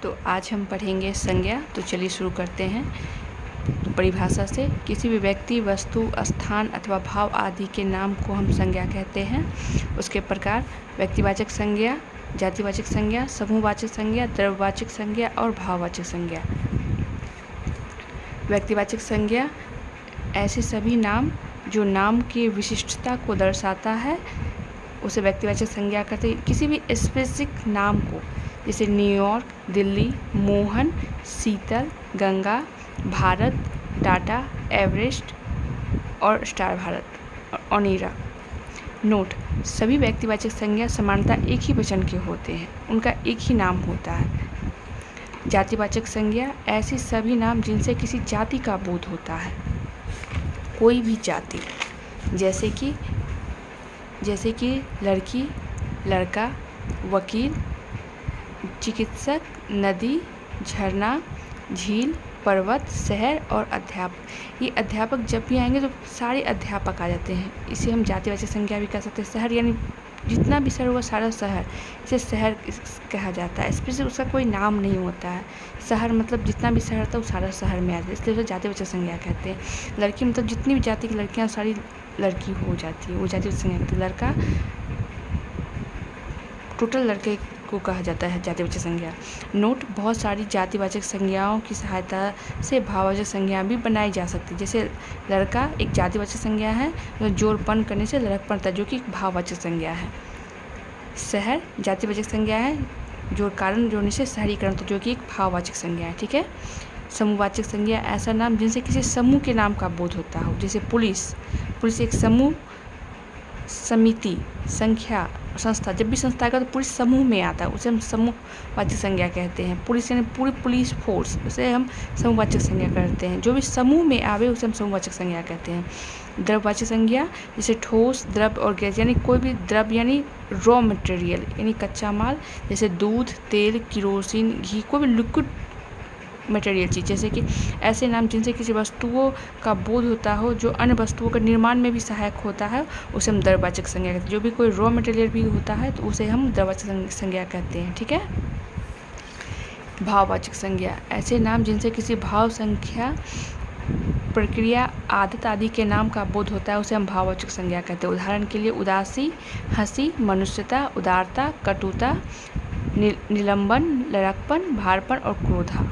तो आज हम पढ़ेंगे संज्ञा। तो चलिए शुरू करते हैं। परिभाषा से किसी भी व्यक्ति, वस्तु, स्थान अथवा भाव आदि के नाम को हम संज्ञा कहते हैं। उसके प्रकार व्यक्तिवाचक संज्ञा, जातिवाचक संज्ञा, समूहवाचक संज्ञा, द्रव्यवाचक संज्ञा और भाववाचक संज्ञा। व्यक्तिवाचक संज्ञा ऐसे सभी नाम जो नाम की विशिष्टता को दर्शाता है उसे व्यक्तिवाचक संज्ञा कहते हैं। किसी भी स्पेसिफिक नाम को, जैसे न्यूयॉर्क, दिल्ली, मोहन, शीतल, गंगा, भारत, टाटा, एवरेस्ट और स्टार भारत और नीरा। नोट: सभी व्यक्तिवाचक संज्ञा समानतः एक ही वचन के होते हैं, उनका एक ही नाम होता है। जातिवाचक संज्ञा ऐसी सभी नाम जिनसे किसी जाति का बोध होता है, कोई भी जाति, जैसे कि लड़की, लड़का, वकील, चिकित्सक, नदी, झरना, झील, पर्वत, शहर और अध्यापक। ये अध्यापक जब भी आएंगे तो सारे अध्यापक आ जाते हैं। इसे हम जातिवाचक संज्ञा भी कह सकते हैं। शहर यानी जितना भी शहर हुआ सारा शहर, इसे शहर कहा जाता है। स्पेशल उसका कोई नाम नहीं होता है। शहर मतलब जितना भी शहर था वो सारा शहर में आता है, इसलिए उसे जातिवाचक संज्ञा कहते हैं। लड़की मतलब जितनी भी जाति की लड़कियाँ सारी लड़की हो जाती है, वो जातिवाचक संज्ञा कहते हैं। लड़का टोटल लड़के को कहा जाता है जातिवाचक संज्ञा। नोट: बहुत सारी जातिवाचक संज्ञाओं की सहायता से भाववाचक संज्ञा भी बनाई जा सकती है। जैसे लड़का एक जातिवाचक संज्ञा है, तो जोड़पन करने से लड़कपन होता है, जो कि एक भाववाचक संज्ञा है। शहर जातिवाचक संज्ञा है, जो कारण जोड़ने से शहरीकरण होता है, जो कि एक भाववाचक संज्ञा है। ठीक है। समूहवाचक संज्ञा ऐसा नाम जिनसे किसी समूह के नाम का बोध होता हो। जैसे पुलिस एक समूह, समिति, संख्या, संस्था। जब भी संस्था आएगा तो पुलिस समूह में आता है, उसे हम समूहवाचक संज्ञा कहते हैं। पुलिस यानी पूरी पुलिस फोर्स, उसे हम समूहवाचक संज्ञा कहते हैं। जो भी समूह में आवे उसे हम समूहवाचक संज्ञा कहते हैं। द्रव्यवाचक संज्ञा जैसे ठोस, द्रव्य और गैस, यानी कोई भी द्रव्य यानी रॉ मटेरियल यानी कच्चा माल, जैसे दूध, तेल, किरोसिन, घी, कोई भी लिक्विड मटेरियल चीज़। जैसे कि ऐसे नाम जिनसे किसी वस्तुओं का बोध होता हो, जो अन्य वस्तुओं के निर्माण में भी सहायक होता है, उसे हम द्रव्यवाचक संज्ञा कहते हैं। जो भी कोई रॉ मटेरियल भी होता है तो उसे हम द्रव्यवाचक संज्ञा कहते हैं। ठीक है। भाववाचक संज्ञा ऐसे नाम जिनसे किसी भाव, संख्या, प्रक्रिया, आदत आदि के नाम का बोध होता है, उसे हम भाववाचक संज्ञा कहते हैं। उदाहरण के लिए उदासी, हंसी, मनुष्यता, उदारता, कटुता, निलंबन, लड़कपन, भारपन और क्रोधा।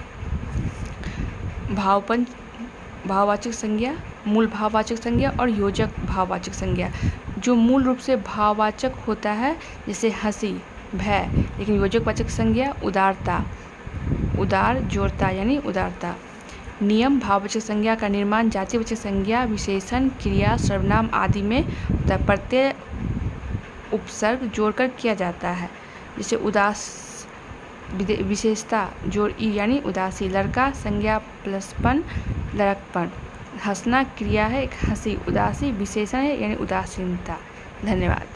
भाववाचक संज्ञा, मूल भाववाचक संज्ञा और योजक भाववाचक संज्ञा। जो मूल रूप से भाववाचक होता है, जैसे हंसी, भय, लेकिन योजकवाचक संज्ञा उदारता, उदार, जोड़ता यानी उदारता। नियम भाववाचक संज्ञा का निर्माण जातिवाचक संज्ञा, विशेषण, क्रिया, सर्वनाम आदि में होता है। प्रत्यय, उपसर्ग जोड़कर किया जाता है। जैसे विशेषता जोड़ ई यानी उदासी। लड़का संज्ञा प्लसपन, लड़कपन। हंसना क्रिया है, एक हंसी, उदासी विशेषण है यानी उदासीनता। धन्यवाद।